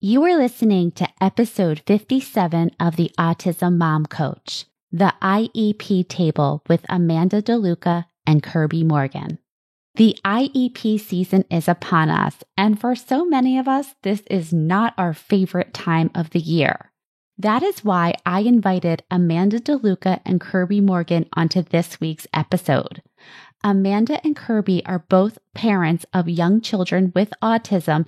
You are listening to episode 57 of the Autism Mom Coach, the IEP Table with Amanda DeLuca and Kirby Morgan. The IEP season is upon us, and for so many of us, this is not our favorite time of the year. That is why I invited Amanda DeLuca and Kirby Morgan onto this week's episode. Amanda and Kirby are both parents of young children with autism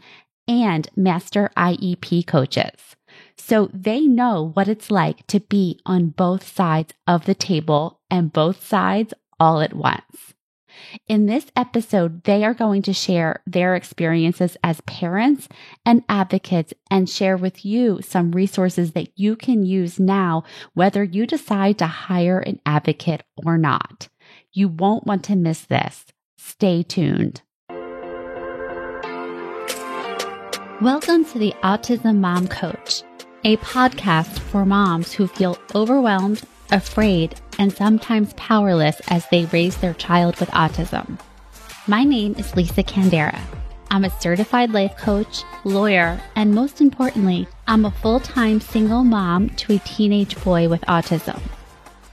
and master IEP coaches. So they know what it's like to be on both sides of the table and both sides all at once. In this episode, they are going to share their experiences as parents and advocates and share with you some resources that you can use now, whether you decide to hire an advocate or not. You won't want to miss this. Stay tuned. Welcome to the Autism Mom Coach, a podcast for moms who feel overwhelmed, afraid, and sometimes powerless as they raise their child with autism. My name is Lisa Candera. I'm a certified life coach, lawyer, and most importantly, I'm a full-time single mom to a teenage boy with autism.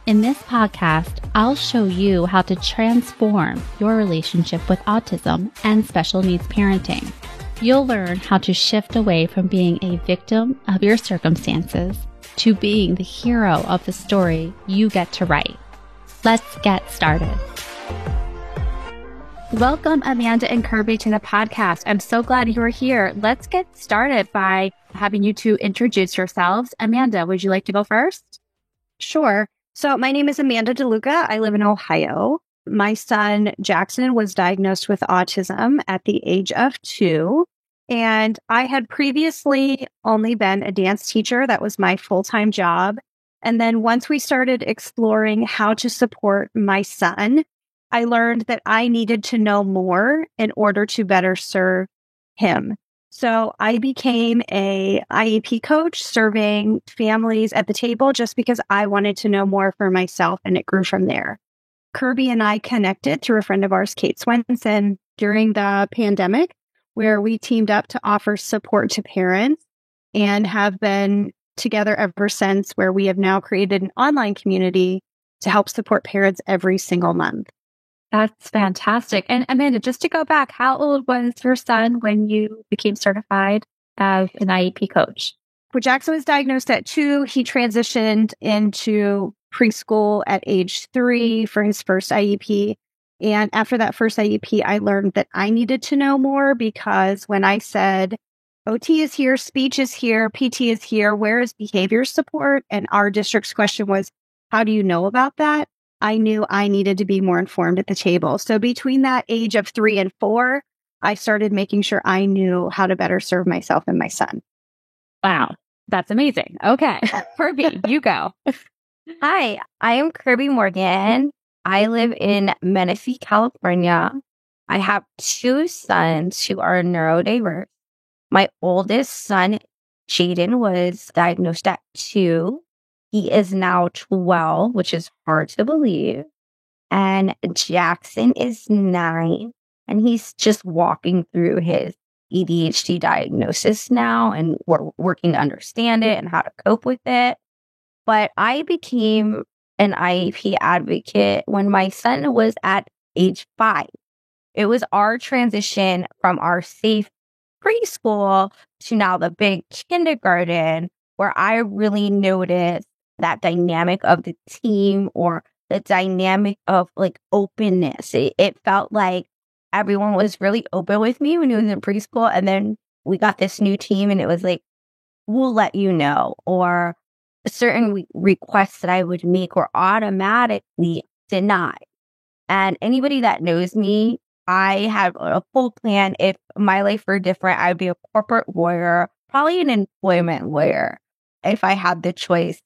In this podcast, I'll show you how to transform your relationship with autism and special needs parenting. You'll learn how to shift away from being a victim of your circumstances to being the hero of the story you get to write. Let's get started. Welcome, Amanda and Kirby, to the podcast. I'm so glad you are here. Let's get started by having you two introduce yourselves. Amanda, would you like to go first? Sure. So my name is Amanda DeLuca. I live in Ohio. My son, Jackson, was diagnosed with autism at the age of 2. And I had previously only been a dance teacher. That was my full-time job. And then once we started exploring how to support my son, I learned that I needed to know more in order to better serve him. So I became a IEP coach serving families at the table just because I wanted to know more for myself, and it grew from there. Kirby and I connected through a friend of ours, Kate Swenson, during the pandemic, where we teamed up to offer support to parents and have been together ever since, where we have now created an online community to help support parents every single month. That's fantastic. And Amanda, just to go back, how old was your son when you became certified as an IEP coach? When Jackson was diagnosed at 2, he transitioned into preschool at age 3 for his first IEP. And after that first IEP, I learned that I needed to know more, because when I said, OT is here, speech is here, PT is here, where is behavior support? And our district's question was, how do you know about that? I knew I needed to be more informed at the table. So between that age of 3 and 4, I started making sure I knew how to better serve myself and my son. Wow, that's amazing. Okay, Kirby, you go. Hi, I am Kirby Morgan. I live in Menifee, California. I have 2 sons who are neurodiverse. My oldest son, Jaden, was diagnosed at 2. He is now 12, which is hard to believe. And Jackson is 9, and he's just walking through his ADHD diagnosis now, and we're working to understand it and how to cope with it. But I became an IEP advocate when my son was at age 5. It was our transition from our safe preschool to now the big kindergarten, where I really noticed that dynamic of the team, or the dynamic of like openness. It felt like everyone was really open with me when he was in preschool. And then we got this new team, and it was like, we'll let you know, or certain requests that I would make were automatically denied. And anybody that knows me, I have a full plan. If my life were different, I'd be a corporate lawyer, probably an employment lawyer, if I had the choice,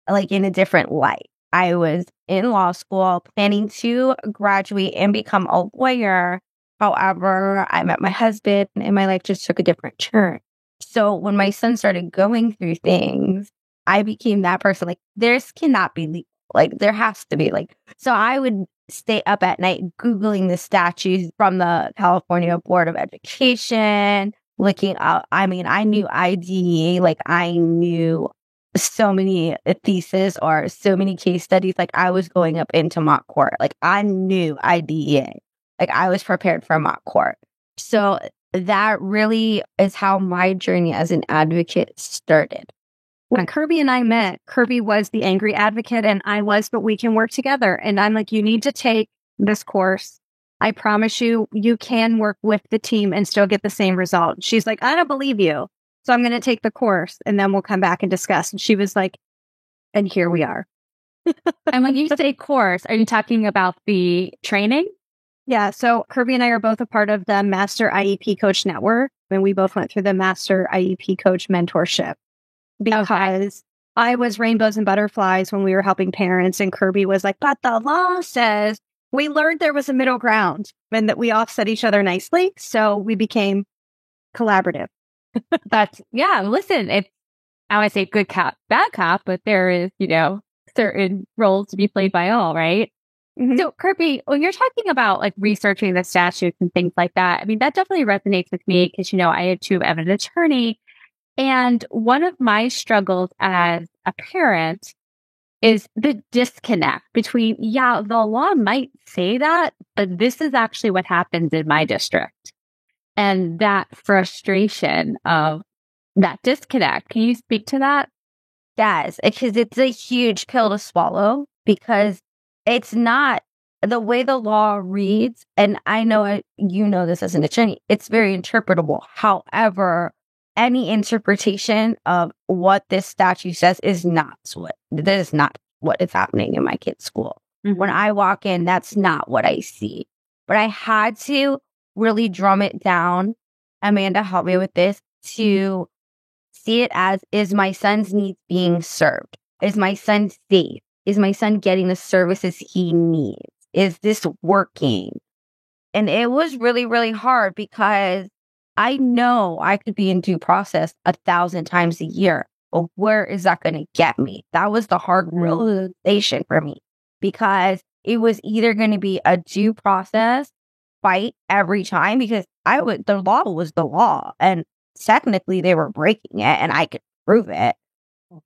like in a different light. I was in law school planning to graduate and become a lawyer. However, I met my husband and my life just took a different turn. So when my son started going through things, I became that person. Like, this cannot be legal. Like, there has to be. Like, so I would stay up at night Googling the statutes from the California Board of Education, looking up. I mean, I knew IDEA, like I knew so many theses or so many case studies. Like I was going up into mock court. Like I knew IDEA. Like I was prepared for mock court. So that really is how my journey as an advocate started. When Kirby and I met, Kirby was the angry advocate and I was, but we can work together. And I'm like, you need to take this course. I promise you, you can work with the team and still get the same result. She's like, I don't believe you. So I'm going to take the course and then we'll come back and discuss. And she was like, and here we are. And when you say course, are you talking about the training? Yeah. So Kirby and I are both a part of the Master IEP Coach Network. And we both went through the Master IEP Coach Mentorship because I was rainbows and butterflies when we were helping parents. And Kirby was like, but the law says. We learned there was a middle ground and that we offset each other nicely. So we became collaborative. But yeah, listen, it's, I would say good cop, bad cop, but there is, certain roles to be played by all, right? Mm-hmm. So Kirby, when you're talking about like researching the statutes and things like that, I mean, that definitely resonates with me because, I too am an attorney. And one of my struggles as a parent is the disconnect between, the law might say that, but this is actually what happens in my district. And that frustration of that disconnect. Can you speak to that? Yes, because it's a huge pill to swallow because it's not the way the law reads. And I know you know this as an attorney, it's very interpretable. However, any interpretation of what this statute says is not what is happening in my kid's school. Mm-hmm. When I walk in, that's not what I see. But I had to really drum it down. Amanda helped me with this to see it as, is my son's needs being served? Is my son safe? Is my son getting the services he needs? Is this working? And it was really, really hard because I know I could be in due process 1,000 times a year, but where is that going to get me? That was the hard realization for me because it was either going to be a due process fight every time because the law was the law and technically they were breaking it and I could prove it.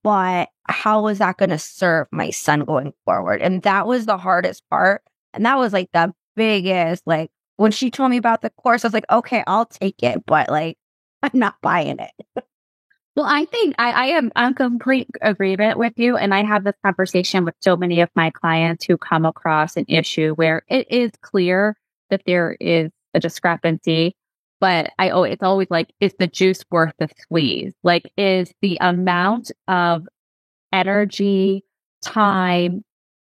But how was that going to serve my son going forward? And that was the hardest part. And that was like the biggest, like, when she told me about the course, I was like, okay, I'll take it, but like, I'm not buying it. Well, I think I'm complete agreement with you. And I have this conversation with so many of my clients who come across an issue where it is clear that there is a discrepancy, but it's always like, is the juice worth the squeeze? Like, is the amount of energy, time,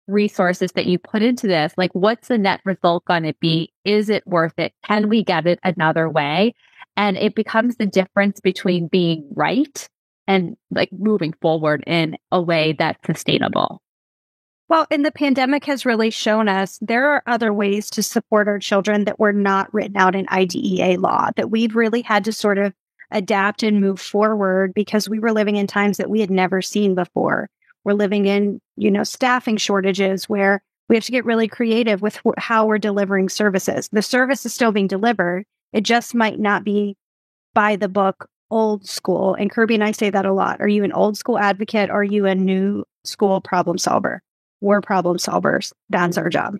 resources that you put into this, like what's the net result going to be? Is it worth it? Can we get it another way? And it becomes the difference between being right and like moving forward in a way that's sustainable. Well, and the pandemic has really shown us there are other ways to support our children that were not written out in IDEA law, that we've really had to sort of adapt and move forward because we were living in times that we had never seen before. We're living in, staffing shortages where we have to get really creative with how we're delivering services. The service is still being delivered. It just might not be by the book, old school. And Kirby and I say that a lot. Are you an old school advocate or are you a new school problem solver? We're problem solvers. That's our job.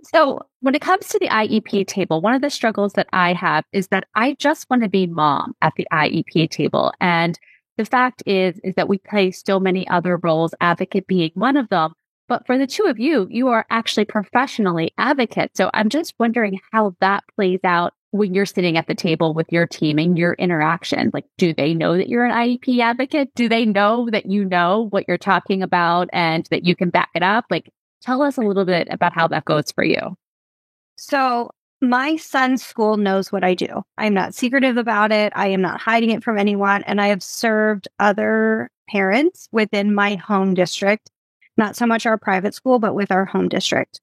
So when it comes to the IEP table, one of the struggles that I have is that I just want to be mom at the IEP table. And the fact is that we play so many other roles, advocate being one of them. But for the two of you, you are actually professionally advocates. So I'm just wondering how that plays out when you're sitting at the table with your team and your interactions. Like, do they know that you're an IEP advocate? Do they know that you know what you're talking about and that you can back it up? Like, tell us a little bit about how that goes for you. So my son's school knows what I do. I'm not secretive about it. I am not hiding it from anyone. And I have served other parents within my home district, not so much our private school, but with our home district.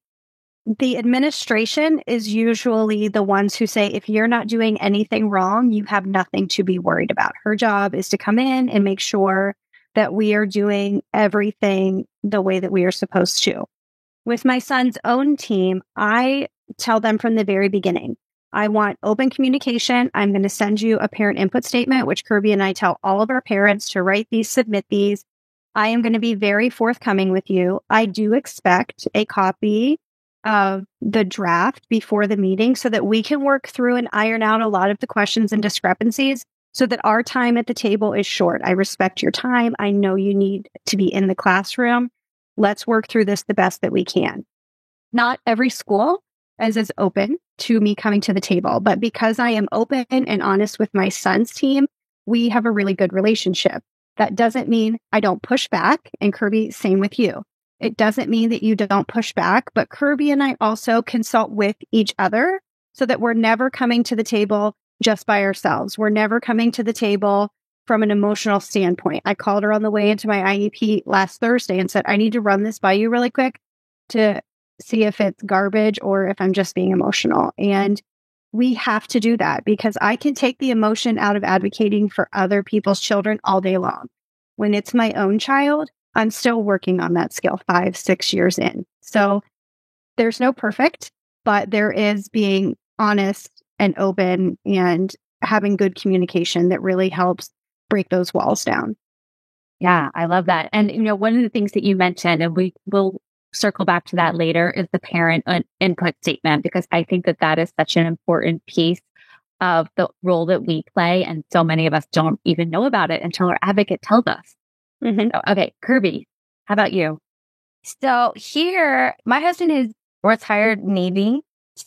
The administration is usually the ones who say, if you're not doing anything wrong, you have nothing to be worried about. Her job is to come in and make sure that we are doing everything the way that we are supposed to. With my son's own team, I tell them from the very beginning, I want open communication. I'm going to send you a parent input statement, which Kirby and I tell all of our parents to write these, submit these. I am going to be very forthcoming with you. I do expect a copy of the draft before the meeting so that we can work through and iron out a lot of the questions and discrepancies so that our time at the table is short. I respect your time. I know you need to be in the classroom. Let's work through this the best that we can. Not every school is open to me coming to the table, but because I am open and honest with my son's team, we have a really good relationship. That doesn't mean I don't push back, and Kirby, same with you. It doesn't mean that you don't push back, but Kirby and I also consult with each other so that we're never coming to the table just by ourselves. We're never coming to the table from an emotional standpoint. I called her on the way into my IEP last Thursday and said, I need to run this by you really quick to see if it's garbage or if I'm just being emotional. And we have to do that because I can take the emotion out of advocating for other people's children all day long. When it's my own child, I'm still working on that skill 5-6 years in. So there's no perfect, but there is being honest and open and having good communication that really helps break those walls down. Yeah, I love that. And, one of the things that you mentioned, and we will circle back to that later, is the parent input statement, because I think that that is such an important piece of the role that we play. And so many of us don't even know about it until our advocate tells us. Mm-hmm. So, okay, Kirby, how about you? So here, my husband is retired Navy.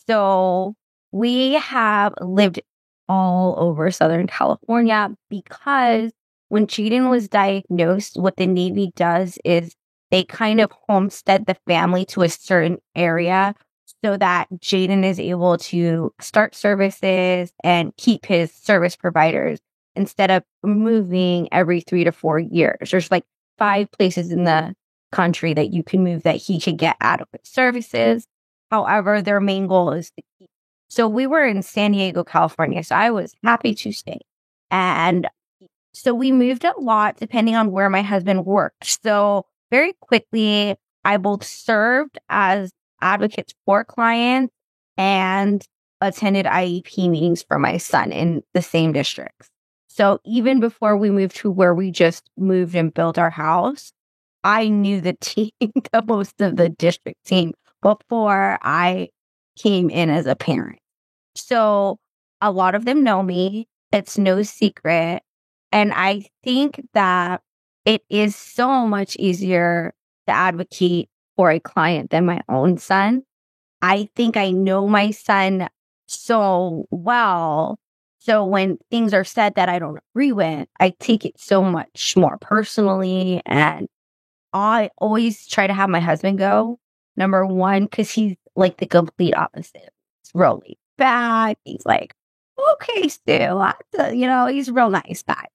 So we have lived all over Southern California because when Jaden was diagnosed, what the Navy does is they kind of homestead the family to a certain area so that Jaden is able to start services and keep his service providers instead of moving every 3 to 4 years. There's like 5 places in the country that you can move that he could get adequate services. However, their main goal is to keep. So we were in San Diego, California, so I was happy to stay. And so we moved a lot depending on where my husband worked. So very quickly, I both served as advocates for clients and attended IEP meetings for my son in the same districts. So even before we moved to where we just moved and built our house, I knew the team, most of the district team, before I came in as a parent. So a lot of them know me. It's no secret. And I think that it is so much easier to advocate for a client than my own son. I think I know my son so well. So when things are said that I don't agree with, I take it so much more personally. And I always try to have my husband go, number one, because he's like the complete opposite. He's really bad. He's like, okay, Stu, he's a real nice guy.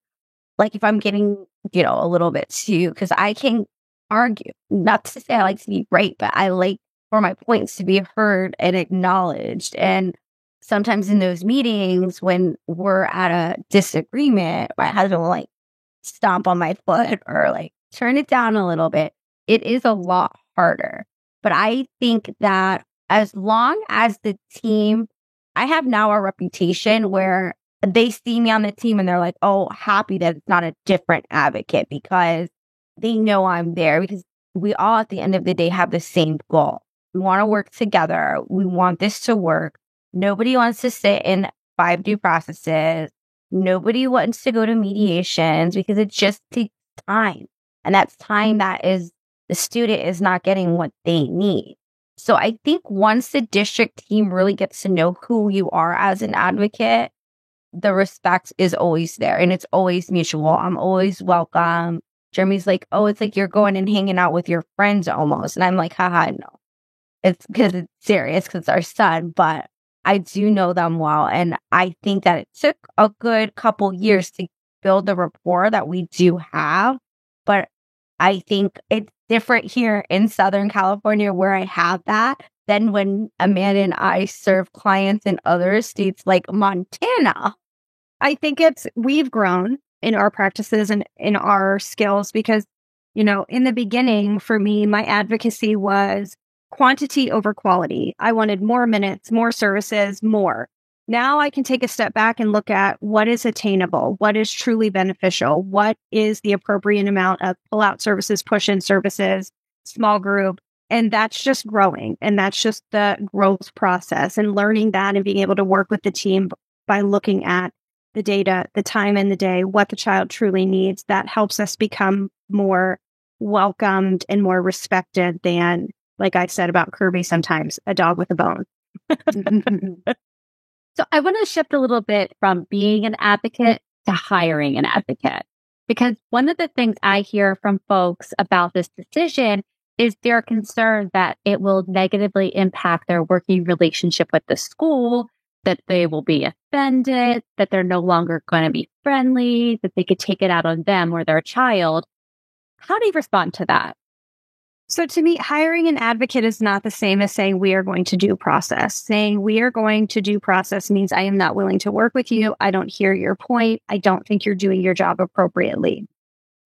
Like if I'm getting, a little bit too, because I can argue, not to say I like to be right, but I like for my points to be heard and acknowledged. And sometimes in those meetings when we're at a disagreement, my husband will like stomp on my foot or like turn it down a little bit. It is a lot harder. But I think that as long as the team, I have now a reputation where they see me on the team and they're like, oh, happy that it's not a different advocate because they know I'm there because we all at the end of the day have the same goal. We want to work together. We want this to work. Nobody wants to sit in 5 due processes. Nobody wants to go to mediations because it just takes time. And that's time that is the student is not getting what they need. So I think once the district team really gets to know who you are as an advocate, the respect is always there and it's always mutual. I'm always welcome. Jeremy's like, oh, it's like you're going and hanging out with your friends almost. And I'm like, haha, no. It's because it's serious because it's our son, but I do know them well. And I think that it took a good couple years to build the rapport that we do have. But I think it's different here in Southern California where I have that than when Amanda and I serve clients in other states like Montana. I think we've grown in our practices and in our skills because, in the beginning for me, my advocacy was quantity over quality. I wanted more minutes, more services, more. Now I can take a step back and look at what is attainable, what is truly beneficial, what is the appropriate amount of pull-out services, push-in services, small group. And that's just growing. And that's just the growth process and learning that and being able to work with the team by looking at the data, the time in the day, what the child truly needs. That helps us become more welcomed and more respected than, like I said about Kirby sometimes, a dog with a bone. So I want to shift a little bit from being an advocate to hiring an advocate, because one of the things I hear from folks about this decision is they're concerned that it will negatively impact their working relationship with the school, that they will be offended, that they're no longer going to be friendly, that they could take it out on them or their child. How do you respond to that? So to me, hiring an advocate is not the same as saying we are going to do process. Saying we are going to do process means I am not willing to work with you. I don't hear your point. I don't think you're doing your job appropriately.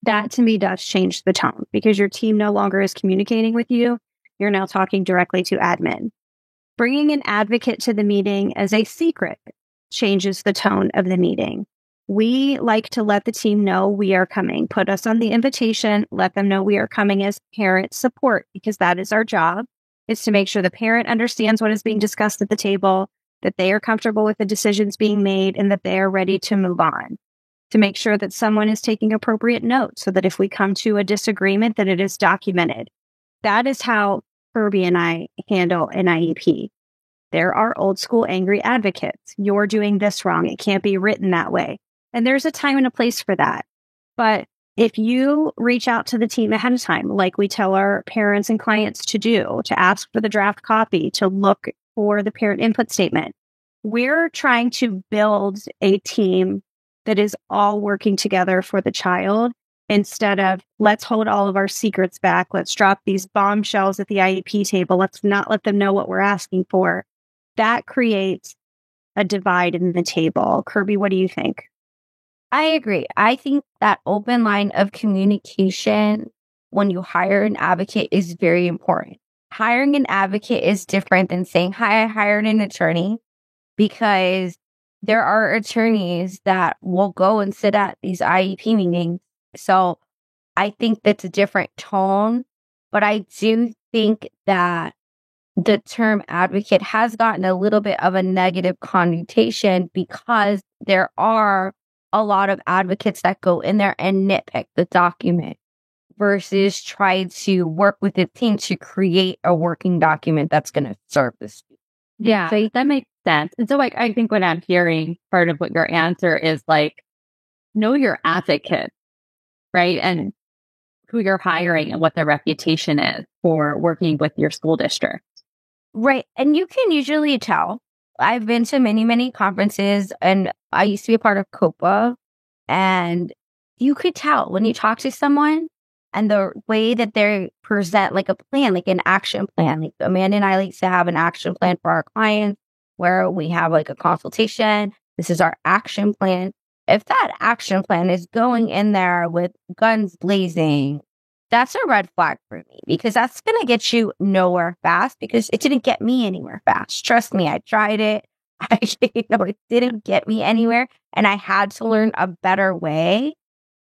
That to me does change the tone because your team no longer is communicating with you. You're now talking directly to admin. Bringing an advocate to the meeting as a secret changes the tone of the meeting. We like to let the team know we are coming. Put us on the invitation. Let them know we are coming as parent support because that is our job. It's to make sure the parent understands what is being discussed at the table, that they are comfortable with the decisions being made, and that they are ready to move on. To make sure that someone is taking appropriate notes so that if we come to a disagreement, that it is documented. That is how Kirby and I handle an IEP. There are old school angry advocates. You're doing this wrong. It can't be written that way. And there's a time and a place for that. But if you reach out to the team ahead of time, like we tell our parents and clients to do, to ask for the draft copy, to look for the parent input statement, we're trying to build a team that is all working together for the child instead of let's hold all of our secrets back. Let's drop these bombshells at the IEP table. Let's not let them know what we're asking for. That creates a divide in the table. Kirby, what do you think? I agree. I think that open line of communication when you hire an advocate is very important. Hiring an advocate is different than saying, hi, I hired an attorney, because there are attorneys that will go and sit at these IEP meetings. So I think that's a different tone, but I do think that the term advocate has gotten a little bit of a negative connotation because there are a lot of advocates that go in there and nitpick the document versus try to work with the team to create a working document that's going to serve the student. Yeah, so that makes sense. And so I think what I'm hearing, part of what your answer is like, know your advocate, right? And who you're hiring and what their reputation is for working with your school district. Right. And you can usually tell. I've been to many, many conferences, and I used to be a part of COPA, and you could tell when you talk to someone and the way that they present like a plan, like an action plan. Like Amanda and I like to have an action plan for our clients where we have like a consultation. This is our action plan. If that action plan is going in there with guns blazing, that's a red flag for me because that's going to get you nowhere fast because it didn't get me anywhere fast. Trust me, I tried it. It didn't get me anywhere and I had to learn a better way.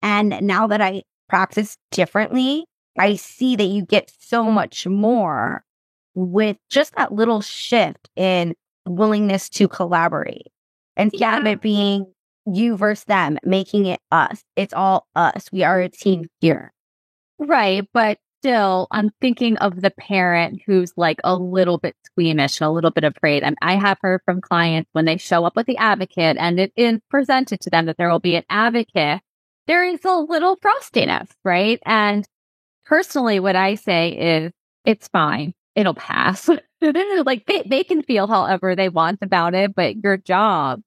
And now that I practice differently, I see that you get so much more with just that little shift in willingness to collaborate. Instead of it being you versus them, making it us. It's all us. We are a team here. Right. But still, I'm thinking of the parent who's like a little bit squeamish and a little bit afraid. And I have heard from clients when they show up with the advocate and it is presented to them that there will be an advocate, there is a little frostiness, right? And personally, what I say is it's fine. It'll pass. Like they can feel however they want about it, but your job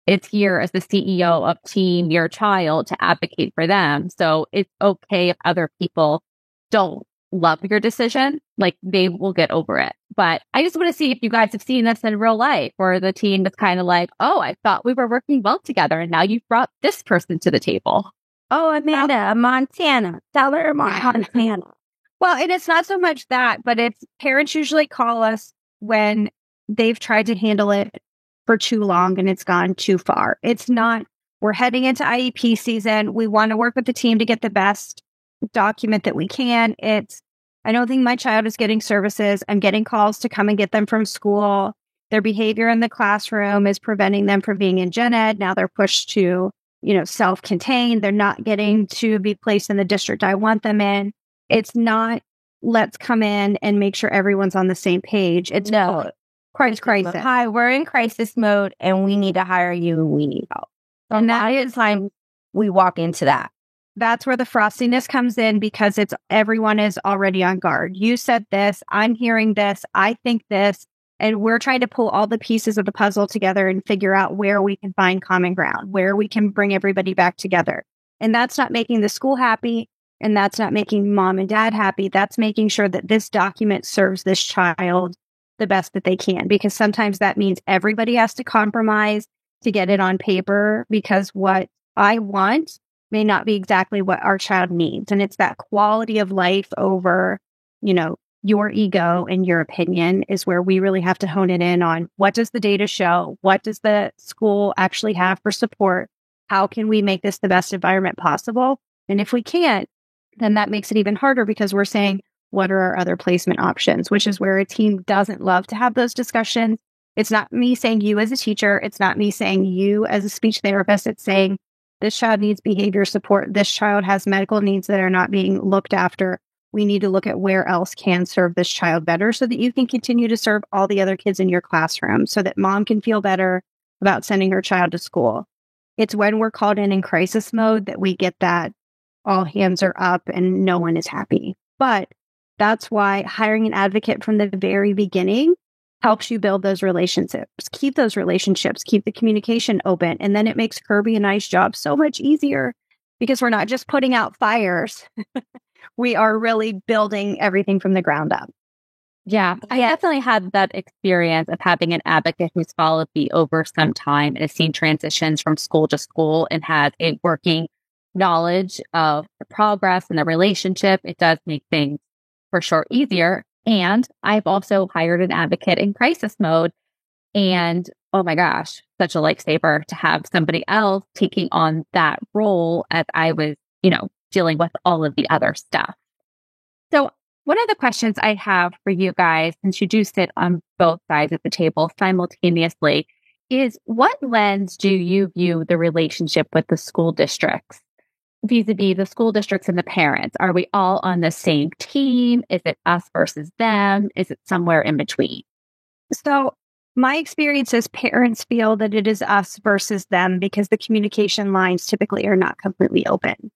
is here as the CEO of team, your child, to advocate for them. So it's okay if other people don't love your decision, like they will get over it. But I just want to see if you guys have seen this in real life where the team is kind of like, oh, I thought we were working well together and now you've brought this person to the table. Oh, Amanda, Montana. Tell her Montana. Well, and it's not so much that, but it's parents usually call us when they've tried to handle it for too long and it's gone too far. It's not, we're heading into IEP season. We want to work with the team to get the best document that we can. It's, I don't think my child is getting services. I'm getting calls to come and get them from school. Their behavior in the classroom is preventing them from being in gen ed. Now they're pushed to, self-contained. They're not getting to be placed in the district I want them in. It's not, let's come in and make sure everyone's on the same page. It's no crisis. Hi, we're in crisis mode and we need to hire you and we need help. So and that is time we walk into that. That's where the frostiness comes in because everyone is already on guard. You said this, I'm hearing this, I think this, and we're trying to pull all the pieces of the puzzle together and figure out where we can find common ground, where we can bring everybody back together. And that's not making the school happy, and that's not making mom and dad happy. That's making sure that this document serves this child the best that they can, because sometimes that means everybody has to compromise to get it on paper because what I want may not be exactly what our child needs. And it's that quality of life over, your ego and your opinion is where we really have to hone it in on what does the data show? What does the school actually have for support? How can we make this the best environment possible? And if we can't, then that makes it even harder because we're saying, what are our other placement options? Which is where a team doesn't love to have those discussions. It's not me saying you as a teacher. It's not me saying you as a speech therapist. It's saying this child needs behavior support. This child has medical needs that are not being looked after. We need to look at where else can serve this child better so that you can continue to serve all the other kids in your classroom so that mom can feel better about sending her child to school. It's when we're called in crisis mode that we get that all hands are up and no one is happy. But that's why hiring an advocate from the very beginning helps you build those relationships, keep those relationships, keep the communication open. And then it makes Kirby and I's job so much easier because we're not just putting out fires. We are really building everything from the ground up. Yeah, I definitely had that experience of having an advocate who's followed me over some time and has seen transitions from school to school and has a working knowledge of the progress and the relationship. It does make things for sure easier. And I've also hired an advocate in crisis mode. And oh my gosh, such a lifesaver to have somebody else taking on that role as I was, dealing with all of the other stuff. So one of the questions I have for you guys, since you do sit on both sides of the table simultaneously, is what lens do you view the relationship with the school districts vis-a-vis the school districts and the parents? Are we all on the same team? Is it us versus them? Is it somewhere in between? So my experience is parents feel that it is us versus them because the communication lines typically are not completely open.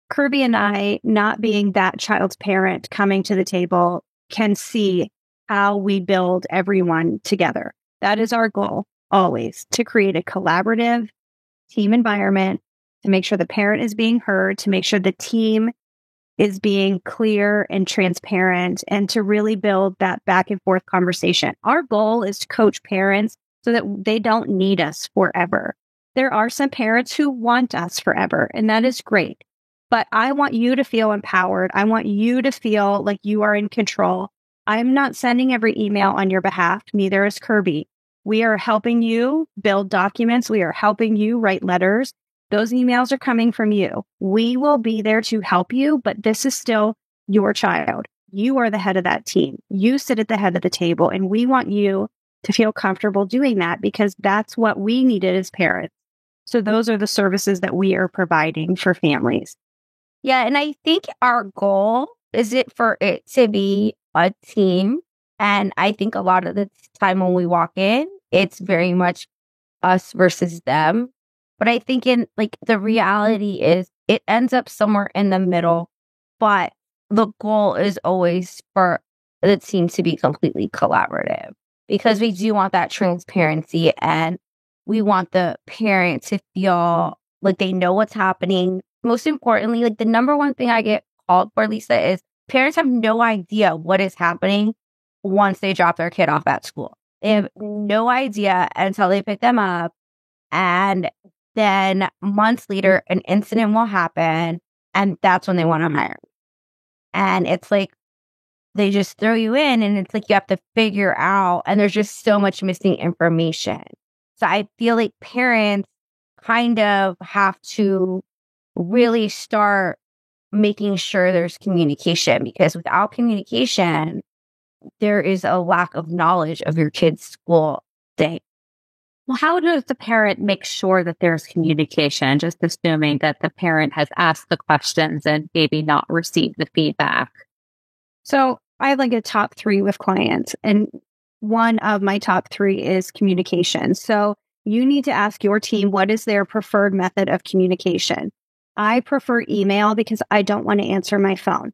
Kirby and I, not being that child's parent coming to the table, can see how we build everyone together. That is our goal, always, to create a collaborative team environment, to make sure the parent is being heard, to make sure the team is being clear and transparent, and to really build that back and forth conversation. Our goal is to coach parents so that they don't need us forever. There are some parents who want us forever, and that is great. But I want you to feel empowered. I want you to feel like you are in control. I'm not sending every email on your behalf. Neither is Kirby. We are helping you build documents. We are helping you write letters. Those emails are coming from you. We will be there to help you, but this is still your child. You are the head of that team. You sit at the head of the table, and we want you to feel comfortable doing that because that's what we needed as parents. So those are the services that we are providing for families. Yeah, and I think our goal is for it to be a team. And I think a lot of the time when we walk in, it's very much us versus them. But I think the reality is it ends up somewhere in the middle. But the goal is always for the team to be completely collaborative because we do want that transparency and we want the parent to feel like they know what's happening. Most importantly, the number one thing I get called for, Lisa, is parents have no idea what is happening once they drop their kid off at school. They have no idea until they pick them up. And then months later, an incident will happen. And that's when they want to hire. And it's they just throw you in and it's you have to figure out. And there's just so much missing information. So I feel like parents kind of have to really start making sure there's communication, because without communication, there is a lack of knowledge of your kid's school day. Well, how does the parent make sure that there's communication, just assuming that the parent has asked the questions and maybe not received the feedback? So I have like a top 3 with clients, and one of my top 3 is communication. So you need to ask your team, what is their preferred method of communication? I prefer email because I don't want to answer my phone.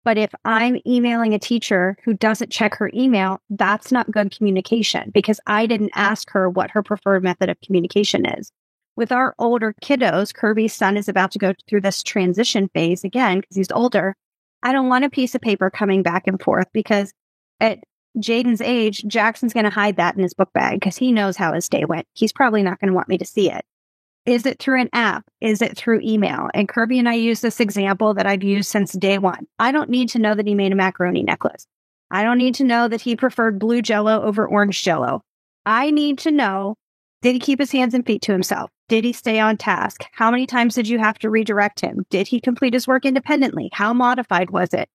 But if I'm emailing a teacher who doesn't check her email, that's not good communication because I didn't ask her what her preferred method of communication is. With our older kiddos, Kirby's son is about to go through this transition phase again because he's older. I don't want a piece of paper coming back and forth because at Jaden's age, Jackson's going to hide that in his book bag because he knows how his day went. He's probably not going to want me to see it. Is it through an app? Is it through email? And Kirby and I use this example that I've used since day one. I don't need to know that he made a macaroni necklace. I don't need to know that he preferred blue Jell-O over orange Jell-O. I need to know, did he keep his hands and feet to himself? Did he stay on task? How many times did you have to redirect him? Did he complete his work independently? How modified was it?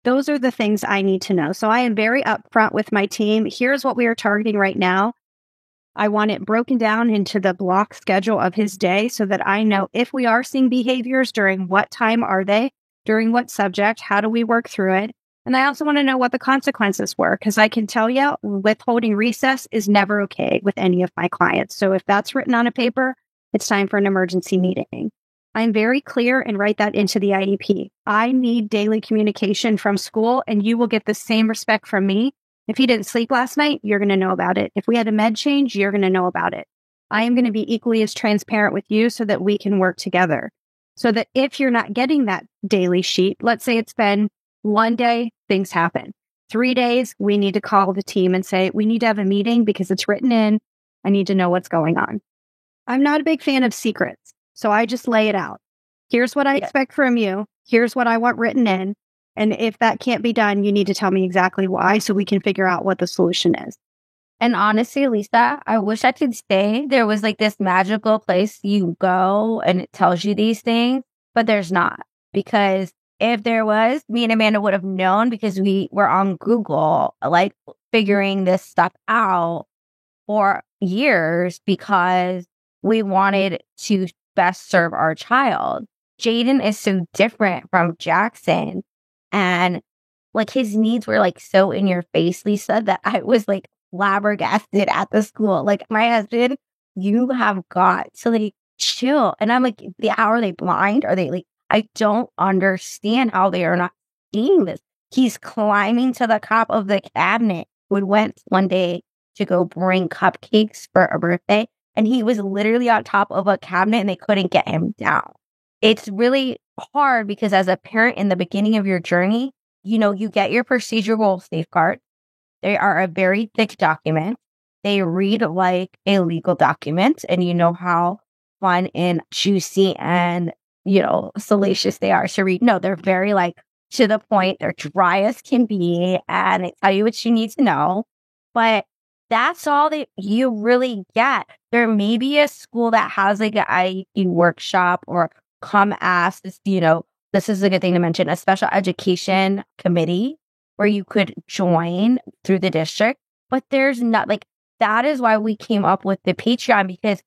Those are the things I need to know. So I am very upfront with my team. Here's what we are targeting right now. I want it broken down into the block schedule of his day so that I know if we are seeing behaviors, during what time are they, during what subject, how do we work through it? And I also want to know what the consequences were, because I can tell you withholding recess is never okay with any of my clients. So if that's written on a paper, it's time for an emergency meeting. I'm very clear and write that into the IEP. I need daily communication from school, and you will get the same respect from me. If he didn't sleep last night, you're going to know about it. If we had a med change, you're going to know about it. I am going to be equally as transparent with you so that we can work together. So that if you're not getting that daily sheet, let's say it's been 1 day, things happen. 3 days, we need to call the team and say, we need to have a meeting because it's written in. I need to know what's going on. I'm not a big fan of secrets, so I just lay it out. Here's what I expect from you. Here's what I want written in. And if that can't be done, you need to tell me exactly why so we can figure out what the solution is. And honestly, Lisa, I wish I could say there was like this magical place you go and it tells you these things, but there's not. Because if there was, me and Amanda would have known because we were on Google, like figuring this stuff out for years because we wanted to best serve our child. Jaden is so different from Jackson. And like his needs were like so in your face, Lisa, that I was like flabbergasted at the school. Like, my husband, you have got to like chill. And I'm like, how are they blind? Are they like, I don't understand how they are not seeing this. He's climbing to the top of the cabinet. We went one day to go bring cupcakes for a birthday, and he was literally on top of a cabinet and they couldn't get him down. It's really hard because as a parent in the beginning of your journey, you know, you get your procedural safeguards. They are a very thick document. They read like a legal document, and you know how fun and juicy and, you know, salacious they are to read. No, they're very like to the point. They're dry as can be, and they tell you what you need to know. But that's all that you really get. There may be a school that has like an IEP workshop, or come ask this, you know, this is a good thing to mention, a special education committee where you could join through the district. But there's not like, that is why we came up with the Patreon, because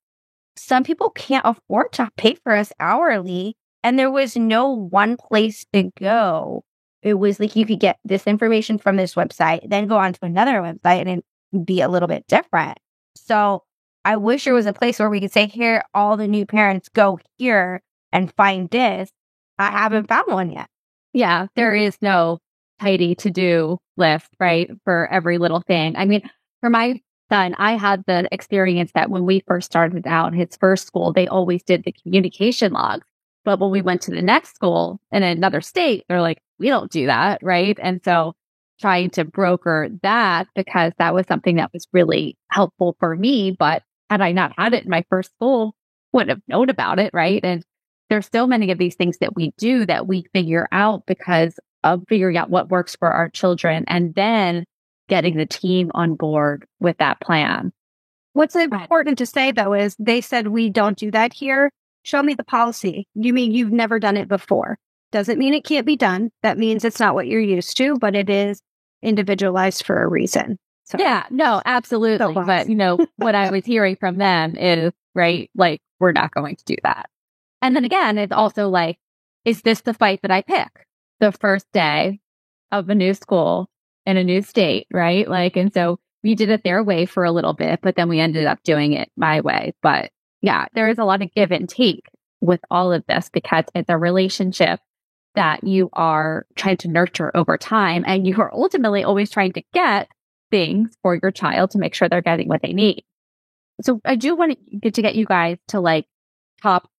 some people can't afford to pay for us hourly. And there was no one place to go. It was like you could get this information from this website, then go on to another website and it'd be a little bit different. So I wish there was a place where we could say, here, all the new parents go here and find this. I haven't found one yet. Yeah, there is no tidy to-do list, right, for every little thing. I mean, for my son, I had the experience that when we first started out in his first school, they always did the communication logs. But when we went to the next school in another state, they're like, we don't do that, right? And so trying to broker that, because that was something that was really helpful for me. But had I not had it in my first school, wouldn't have known about it, right? And there's so many of these things that we do that we figure out because of figuring out what works for our children and then getting the team on board with that plan. What's important to say, though, is they said, we don't do that here. Show me the policy. You mean you've never done it before? Doesn't mean it can't be done. That means it's not what you're used to, but it is individualized for a reason. So, yeah, no, absolutely. But, what I was hearing from them is, right, like, we're not going to do that. And then again, it's also like, is this the fight that I pick? The first day of a new school in a new state, right? Like, and so we did it their way for a little bit, but then we ended up doing it my way. But yeah, there is a lot of give and take with all of this because it's a relationship that you are trying to nurture over time. And you are ultimately always trying to get things for your child to make sure they're getting what they need. So I do want to get you guys to like top,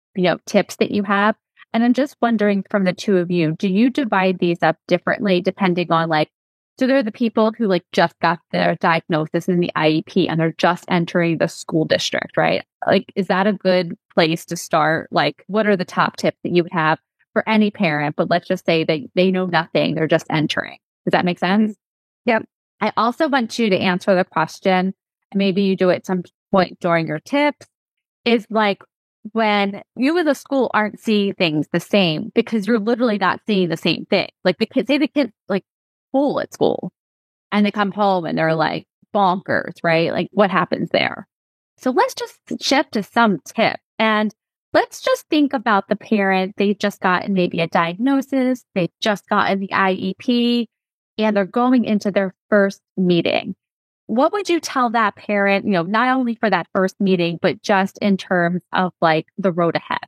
tips that you have. And I'm just wondering from the two of you, do you divide these up differently depending on like, so they're the people who like just got their diagnosis in the IEP and they're just entering the school district, right? Like, is that a good place to start? Like, what are the top tips that you would have for any parent? But let's just say they know nothing. They're just entering. Does that make sense? Yep. I also want you to answer the question, and maybe you do it at some point during your tips, is like when you as a school aren't seeing things the same because you're literally not seeing the same thing. Like the kids like full at school and they come home and they're like bonkers, right? Like what happens there? So let's just shift to some tips and let's just think about the parent. They've just gotten maybe a diagnosis. They've just gotten the IEP and they're going into their first meeting. What would you tell that parent, not only for that first meeting, but just in terms of like the road ahead?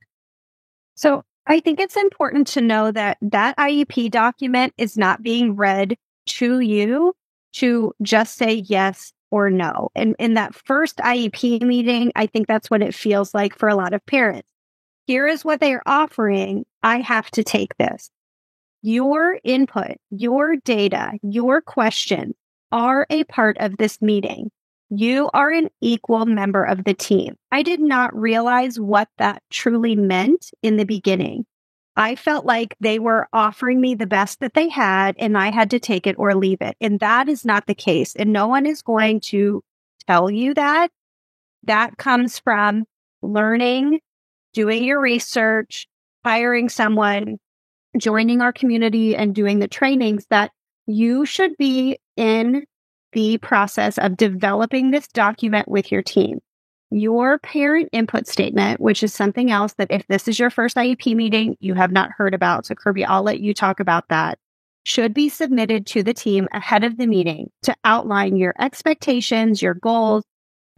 So I think it's important to know that that IEP document is not being read to you to just say yes or no. And in that first IEP meeting, I think that's what it feels like for a lot of parents. Here is what they are offering. I have to take this. Your input, your data, your questions are a part of this meeting. You are an equal member of the team. I did not realize what that truly meant in the beginning. I felt like they were offering me the best that they had and I had to take it or leave it. And that is not the case. And no one is going to tell you that. That comes from learning, doing your research, hiring someone, joining our community and doing the trainings that you should be in the process of developing this document with your team. Your parent input statement, which is something else that if this is your first IEP meeting, you have not heard about. So Kirby, I'll let you talk about that. Should be submitted to the team ahead of the meeting to outline your expectations, your goals,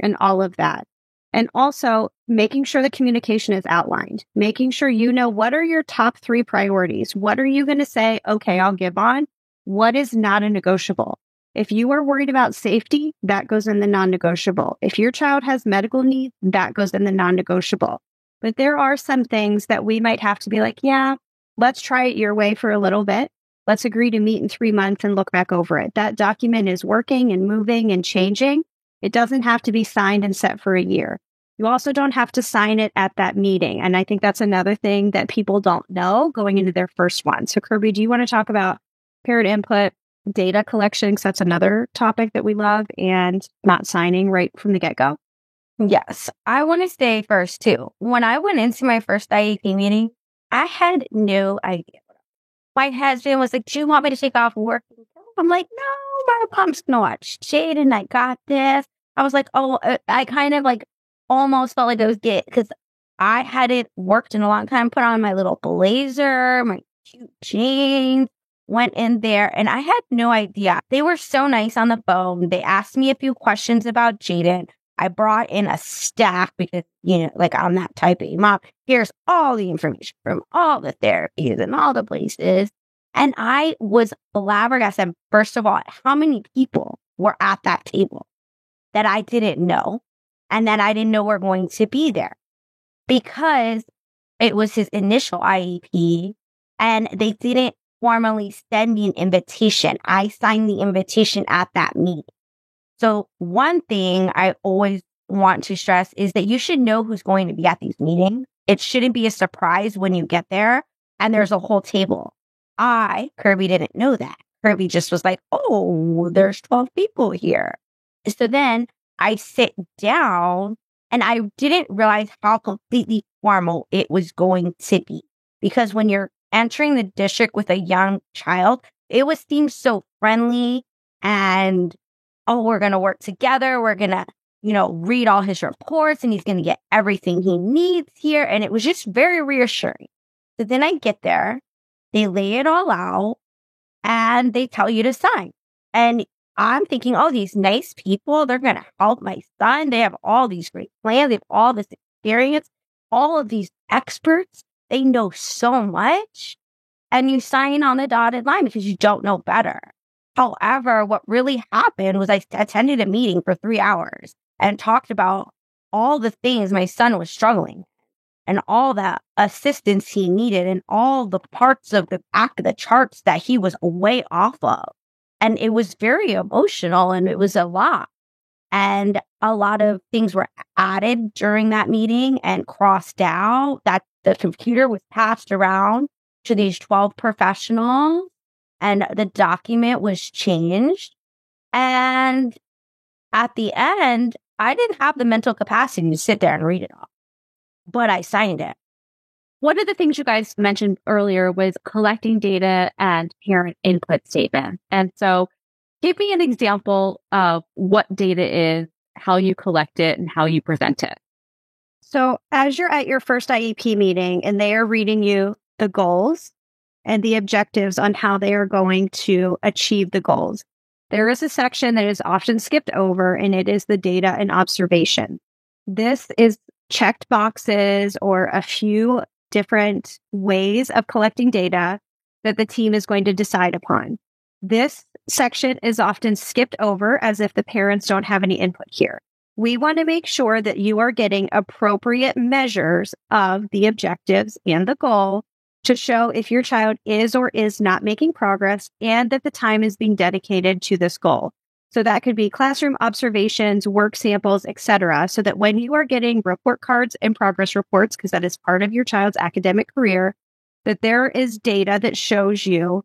and all of that. And also making sure the communication is outlined, making sure you know what are your top 3 priorities. What are you going to say, okay, I'll give on? What is not a negotiable? If you are worried about safety, that goes in the non-negotiable. If your child has medical needs, that goes in the non-negotiable. But there are some things that we might have to be like, yeah, let's try it your way for a little bit. Let's agree to meet in 3 months and look back over it. That document is working and moving and changing. It doesn't have to be signed and set for a year. You also don't have to sign it at that meeting. And I think that's another thing that people don't know going into their first one. So Kirby, do you want to talk about parent input, data collection, because that's another topic that we love, and not signing right from the get-go? Yes. I want to say first too, when I went into my first IEP meeting, I had no idea. My husband was like, do you want me to take off work? I'm like, no, my mom's going to watch Jaden. I got this. I was like, I kind of like almost felt like I was gay because I hadn't worked in a long time, put on my little blazer, my cute jeans, went in there, and I had no idea. They were so nice on the phone. They asked me a few questions about Jaden. I brought in a stack because, like I'm that type of mom. Here's all the information from all the therapies and all the places. And I was flabbergasted, first of all, how many people were at that table that I didn't know and that I didn't know were going to be there because it was his initial IEP and they didn't formally send me an invitation. I signed the invitation at that meeting. So one thing I always want to stress is that you should know who's going to be at these meetings. It shouldn't be a surprise when you get there and there's a whole table. Kirby, didn't know that. Kirby just was like, oh, there's 12 people here. So then I sit down and I didn't realize how completely formal it was going to be. Because when you're entering the district with a young child, it was seemed so friendly and, oh, we're going to work together. We're going to, read all his reports and he's going to get everything he needs here. And it was just very reassuring. So then I get there, they lay it all out and they tell you to sign. And I'm thinking, oh, these nice people, they're going to help my son. They have all these great plans. They have all this experience, all of these experts. They know so much. And you sign on the dotted line because you don't know better. However, what really happened was I attended a meeting for 3 hours and talked about all the things my son was struggling and all the assistance he needed and all the parts of the back of the charts that he was way off of. And it was very emotional and it was a lot. And a lot of things were added during that meeting and crossed out. That the computer was passed around to these 12 professionals and the document was changed. And at the end, I didn't have the mental capacity to sit there and read it all, but I signed it. One of the things you guys mentioned earlier was collecting data and parent input statement. And so give me an example of what data is, how you collect it, and how you present it. So as you're at your first IEP meeting and they are reading you the goals and the objectives on how they are going to achieve the goals, there is a section that is often skipped over, and it is the data and observation. This is checked boxes or a few different ways of collecting data that the team is going to decide upon. This section is often skipped over as if the parents don't have any input here. We want to make sure that you are getting appropriate measures of the objectives and the goal to show if your child is or is not making progress and that the time is being dedicated to this goal. So that could be classroom observations, work samples, etc. So that when you are getting report cards and progress reports, because that is part of your child's academic career, that there is data that shows you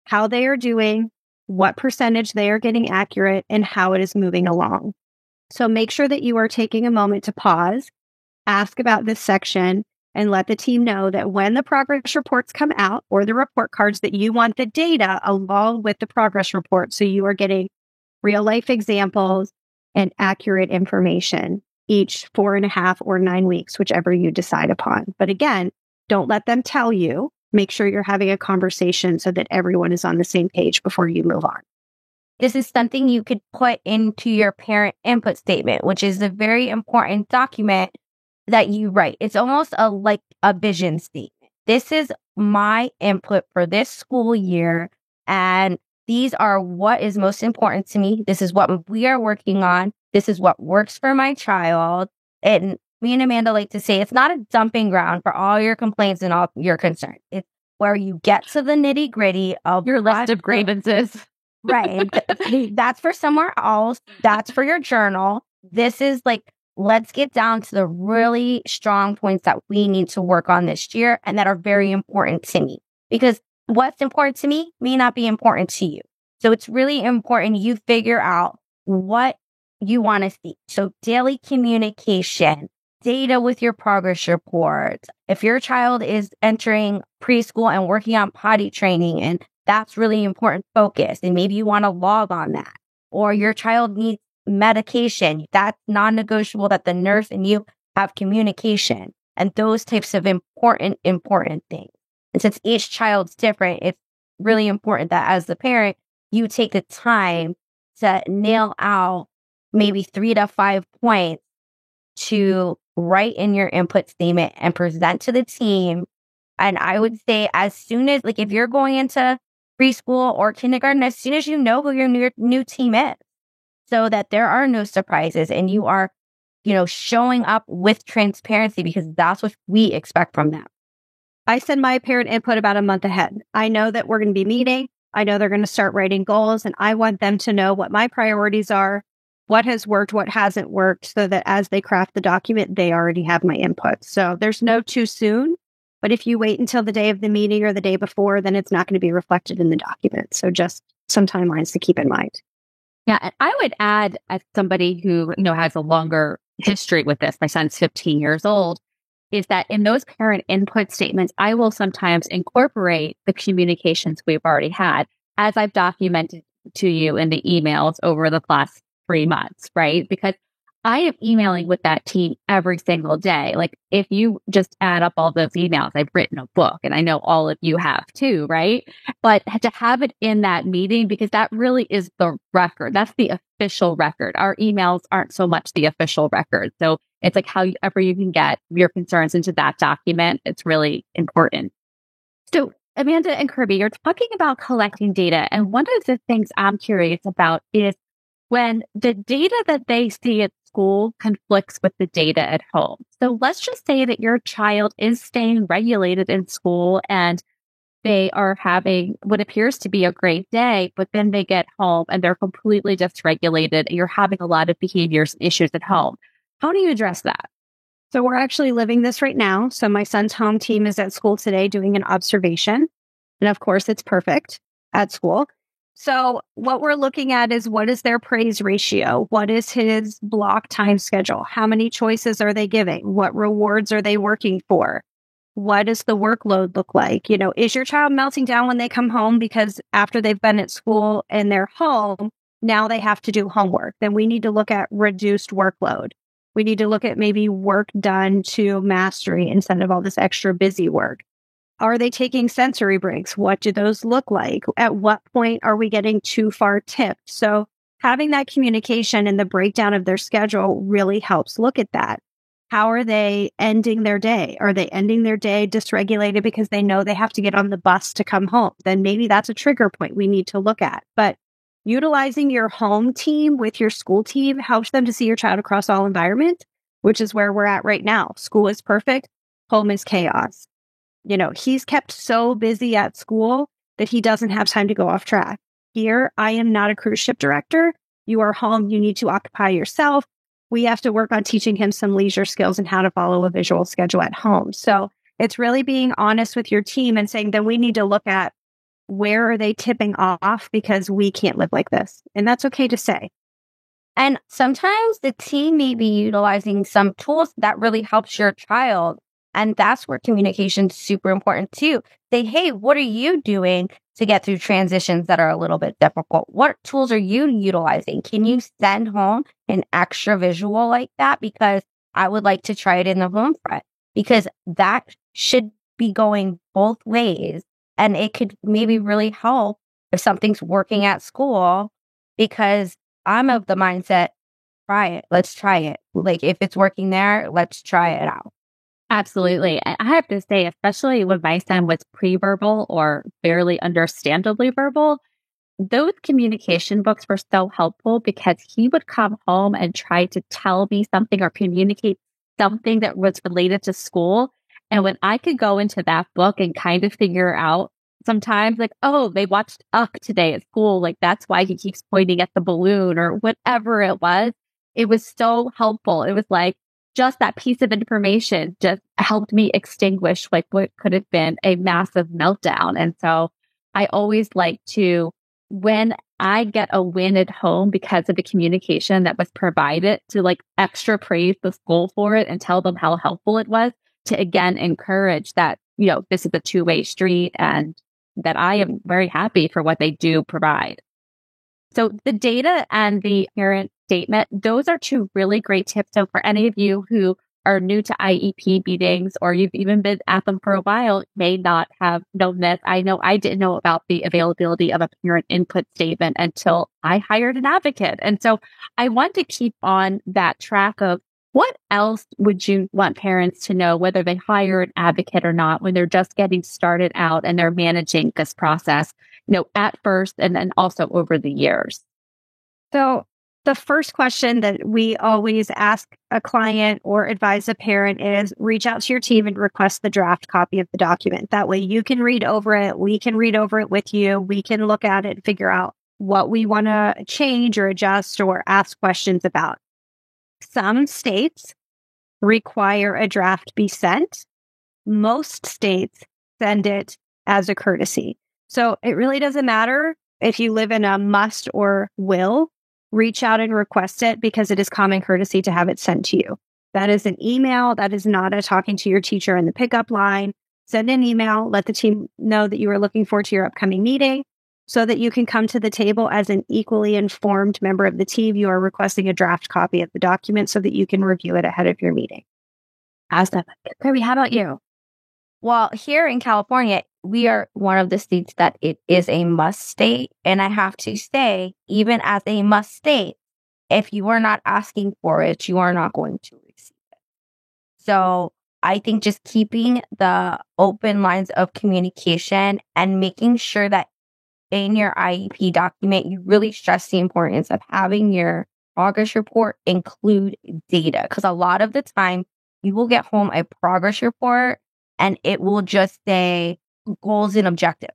how they are doing, what percentage they are getting accurate, and how it is moving along. So make sure that you are taking a moment to pause, ask about this section, and let the team know that when the progress reports come out or the report cards that you want the data along with the progress report. So you are getting real life examples and accurate information each 4.5 or 9 weeks, whichever you decide upon. But again, don't let them tell you. Make sure you're having a conversation so that everyone is on the same page before you move on. This is something you could put into your parent input statement, which is a very important document that you write. It's almost like a vision statement. This is my input for this school year, and these are what is most important to me. This is what we are working on. This is what works for my child. And me and Amanda like to say it's not a dumping ground for all your complaints and all your concerns. It's where you get to the nitty gritty of your list of grievances. Right. That's for somewhere else. That's for your journal. This is like, let's get down to the really strong points that we need to work on this year and that are very important to me. Because what's important to me may not be important to you. So it's really important you figure out what you want to see. So daily communication, data with your progress reports. If your child is entering preschool and working on potty training, and that's really important focus, and maybe you want to log on that. Or your child needs medication, that's non-negotiable that the nurse and you have communication, and those types of important things. And since each child's different, it's really important that as the parent, you take the time to nail out maybe 3 to 5 points to write in your input statement and present to the team. And I would say as soon as, like, if you're going into preschool or kindergarten, as soon as you know who your new team is, so that there are no surprises and you are, showing up with transparency, because that's what we expect from them. I send my parent input about a month ahead. I know that we're going to be meeting. I know they're going to start writing goals, and I want them to know what my priorities are, what has worked, what hasn't worked, so that as they craft the document, they already have my input. So there's no too soon, but if you wait until the day of the meeting or the day before, then it's not going to be reflected in the document. So just some timelines to keep in mind. Yeah, and I would add, as somebody who, has a longer history with this, my son's 15 years old, is that in those parent input statements, I will sometimes incorporate the communications we've already had, as I've documented to you in the emails over the last 3 months, right? Because I am emailing with that team every single day. Like, if you just add up all those emails, I've written a book, and I know all of you have too, right? But to have it in that meeting, because that really is the record. That's the official record. Our emails aren't so much the official record. So it's like however you can get your concerns into that document. It's really important. So Amanda and Kirby, you're talking about collecting data. And one of the things I'm curious about is when the data that they see at school conflicts with the data at home. So let's just say that your child is staying regulated in school and they are having what appears to be a great day, but then they get home and they're completely dysregulated. And you're having a lot of behaviors and issues at home. How do you address that? So we're actually living this right now. So my son's home team is at school today doing an observation. And of course, it's perfect at school. So what we're looking at is, what is their praise ratio? What is his block time schedule? How many choices are they giving? What rewards are they working for? What does the workload look like? Is your child melting down when they come home because after they've been at school and they're home, now they have to do homework? Then we need to look at reduced workload. We need to look at maybe work done to mastery instead of all this extra busy work. Are they taking sensory breaks? What do those look like? At what point are we getting too far tipped? So having that communication and the breakdown of their schedule really helps look at that. How are they ending their day? Are they ending their day dysregulated because they know they have to get on the bus to come home? Then maybe that's a trigger point we need to look at. But utilizing your home team with your school team helps them to see your child across all environments, which is where we're at right now. School is perfect. Home is chaos. He's kept so busy at school that he doesn't have time to go off track. Here, I am not a cruise ship director. You are home. You need to occupy yourself. We have to work on teaching him some leisure skills and how to follow a visual schedule at home. So it's really being honest with your team and saying that we need to look at, where are they tipping off, because we can't live like this. And that's okay to say. And sometimes the team may be utilizing some tools that really helps your child. And that's where communication is super important too. Say, hey, what are you doing to get through transitions that are a little bit difficult? What tools are you utilizing? Can you send home an extra visual like that? Because I would like to try it in the home front, because that should be going both ways. And it could maybe really help if something's working at school, because I'm of the mindset, try it. Let's try it. Like, if it's working there, let's try it out. Absolutely. And I have to say, especially when my son was pre-verbal or barely understandably verbal, those communication books were so helpful, because he would come home and try to tell me something or communicate something that was related to school. And when I could go into that book and kind of figure out sometimes, like, oh, they watched Up today at school, like that's why he keeps pointing at the balloon or whatever it was so helpful. It was like, just that piece of information just helped me extinguish like what could have been a massive meltdown. And so I always like to, when I get a win at home because of the communication that was provided, to like extra praise the school for it and tell them how helpful it was, to again encourage that, this is a two-way street and that I am very happy for what they do provide. So the data and the parent statement, those are two really great tips. So for any of you who are new to IEP meetings, or you've even been at them for a while, may not have known this. I know I didn't know about the availability of a parent input statement until I hired an advocate. And so I want to keep on that track of, what else would you want parents to know, whether they hire an advocate or not, when they're just getting started out and they're managing this process, at first and then also over the years? So the first question that we always ask a client or advise a parent is, reach out to your team and request the draft copy of the document. That way you can read over it. We can read over it with you. We can look at it and figure out what we want to change or adjust or ask questions about. Some states require a draft be sent. Most states send it as a courtesy. So it really doesn't matter if you live in a must or will. reach out and request it because it is common courtesy to have it sent to you. That is an email. That is not a talking to your teacher in the pickup line. Send an email. Let the team know that you are looking forward to your upcoming meeting so that you can come to the table as an equally informed member of the team. You are requesting a draft copy of the document so that you can review it ahead of your meeting. Awesome. Kirby, how about you? Well, here in California, we are one of the states that it is a must state. And I have to say, even as a must state, if you are not asking for it, you are not going to receive it. So I think just keeping the open lines of communication and making sure that in your IEP document, you really stress the importance of having your progress report include data. Because a lot of the time, you will get home a progress report and it will just say goals and objectives,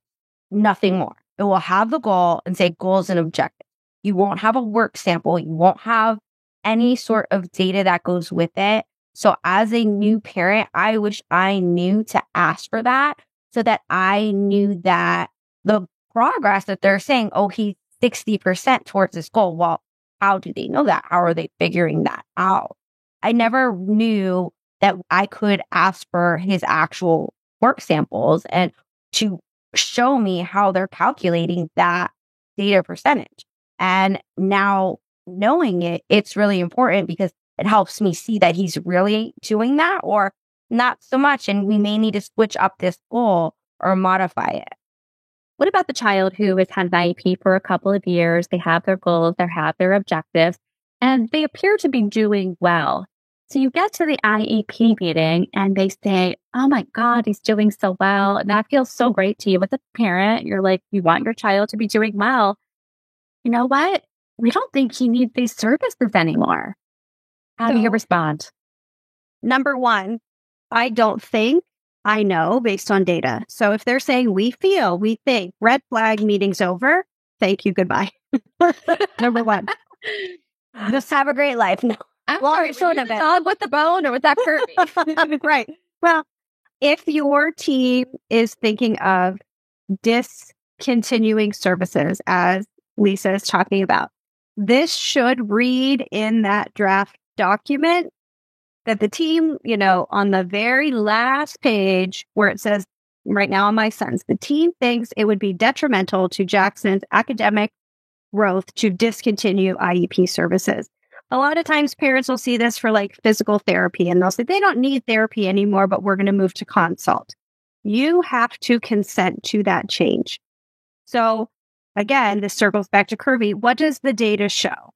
nothing more. It will have the goal and say goals and objectives. You won't have a work sample. You won't have any sort of data that goes with it. So as a new parent, I wish I knew to ask for that so that I knew that the progress that they're saying, oh, he's 60% towards this goal. Well, how do they know that? How are they figuring that out? I never knew that I could ask for his actual work samples and to show me how they're calculating that data percentage. And now knowing it, it's really important because it helps me see that he's really doing that or not so much. And we may need to switch up this goal or modify it. What about the child who has had an IEP for a couple of years? They have their goals, they have their objectives, and they appear to be doing well. So you get to the IEP meeting and they say, oh my God, he's doing so well. And that feels so great to you as a parent. You're like, you want your child to be doing well. You know what? We don't think he needs these services anymore. How do you respond? Number one, I don't think, I know based on data. So if they're saying we feel, we think, red flag, meeting's over, thank you, goodbye. Number one. Just have a great life. No. Sorry, dog with the bone or with that Kirby? Right. Well, if your team is thinking of discontinuing services, as Lisa is talking about, this should read in that draft document that the team, on the very last page where it says, right now on my sentence, the team thinks it would be detrimental to Jackson's academic growth to discontinue IEP services. A lot of times parents will see this for like physical therapy and they'll say they don't need therapy anymore, but we're going to move to consult. You have to consent to that change. So again, this circles back to Kirby. What does the data show?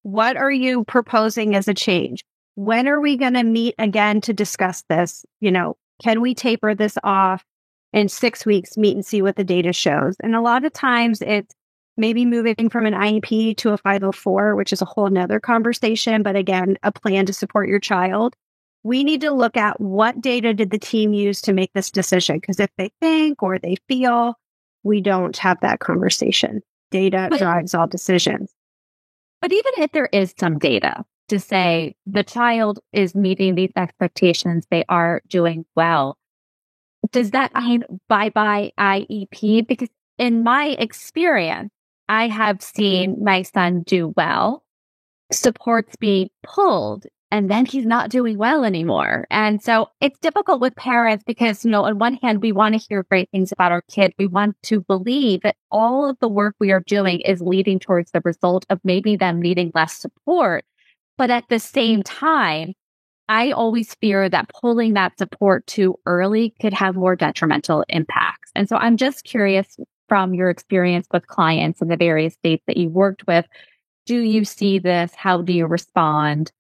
What are you proposing as a change? When are we going to meet again to discuss this? Can we taper this off in 6 weeks, meet and see what the data shows? And a lot of times it's maybe moving from an IEP to a 504, which is a whole nother conversation, but again, a plan to support your child. We need to look at what data did the team use to make this decision? Because if they think or they feel, we don't have that conversation. Data drives all decisions. But even if there is some data to say the child is meeting these expectations, they are doing well, does that mean bye-bye IEP? Because in my experience, I have seen my son do well, supports being pulled, and then he's not doing well anymore. And so it's difficult with parents because, on one hand, we want to hear great things about our kid. We want to believe that all of the work we are doing is leading towards the result of maybe them needing less support. But at the same time, I always fear that pulling that support too early could have more detrimental impacts. And so I'm just curious, from your experience with clients in the various states that you worked with, do you see this? How do you respond?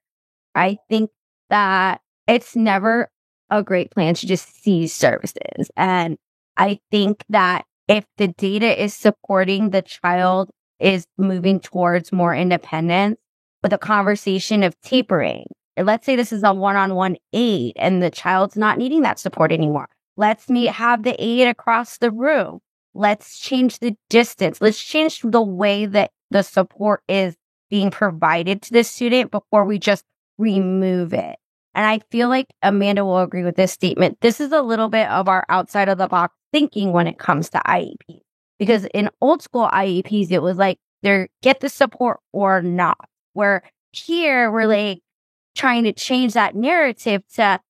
I think that it's never a great plan to just cease services. And I think that if the data is supporting the child is moving towards more independence, with a conversation of tapering, and let's say this is a one-on-one aid and the child's not needing that support anymore. Let's have the aid across the room. Let's change the distance. Let's change the way that the support is being provided to the student before we just remove it. And I feel like Amanda will agree with this statement. This is a little bit of our outside of the box thinking when it comes to IEP. Because in old school IEPs, it was like, they get the support or not. Where here we're like trying to change that narrative to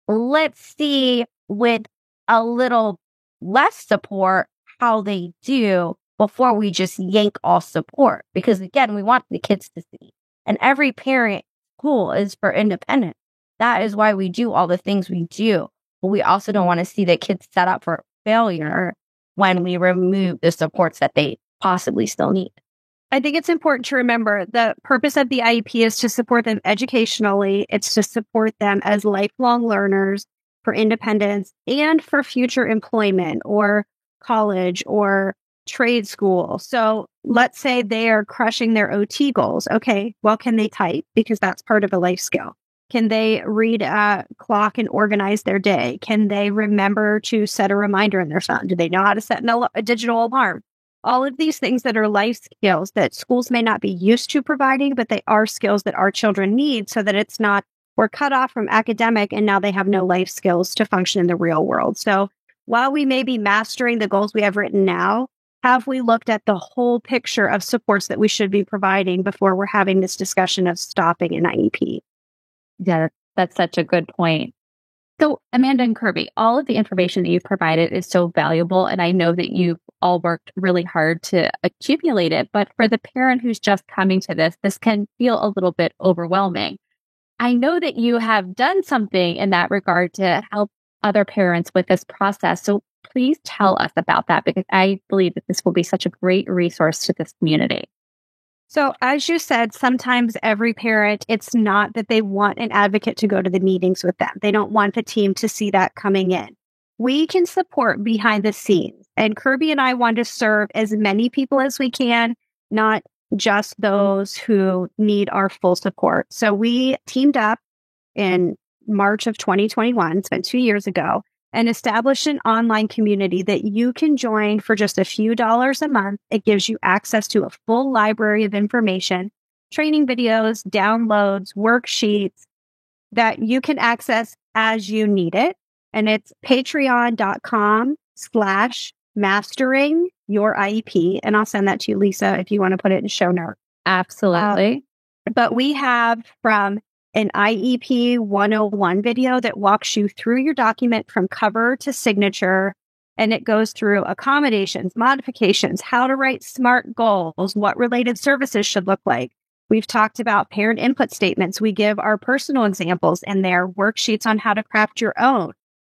let's see with a little less support how they do before we just yank all support. Because again, we want the kids to see. And every parent school is for independence. That is why we do all the things we do. But we also don't want to see the kids set up for failure when we remove the supports that they possibly still need. I think it's important to remember the purpose of the IEP is to support them educationally. It's to support them as lifelong learners for independence and for future employment or college or trade school. So let's say they are crushing their OT goals. Okay, well, can they type? Because that's part of a life skill. Can they read a clock and organize their day? Can they remember to set a reminder in their phone? Do they know how to set a digital alarm? All of these things that are life skills that schools may not be used to providing, but they are skills that our children need so that it's not we're cut off from academic and now they have no life skills to function in the real world. So while we may be mastering the goals we have written now, have we looked at the whole picture of supports that we should be providing before we're having this discussion of stopping an IEP? Yeah, that's such a good point. So, Amanda and Kirby, all of the information that you've provided is so valuable, and I know that you've all worked really hard to accumulate it. But for the parent who's just coming to this can feel a little bit overwhelming. I know that you have done something in that regard to help other parents with this process. So please tell us about that, because I believe that this will be such a great resource to this community. So as you said, sometimes every parent, it's not that they want an advocate to go to the meetings with them. They don't want the team to see that coming in. We can support behind the scenes. And Kirby and I want to serve as many people as we can, not just those who need our full support. So we teamed up in March of 2021, it's been 2 years ago, and established an online community that you can join for just a few dollars a month. It gives you access to a full library of information, training videos, downloads, worksheets that you can access as you need it. And it's patreon.com/mastering-your-IEP. And I'll send that to you, Lisa, if you want to put it in show notes. Absolutely. But we have from an IEP 101 video that walks you through your document from cover to signature. And it goes through accommodations, modifications, how to write SMART goals, what related services should look like. We've talked about parent input statements. We give our personal examples in there, worksheets on how to craft your own,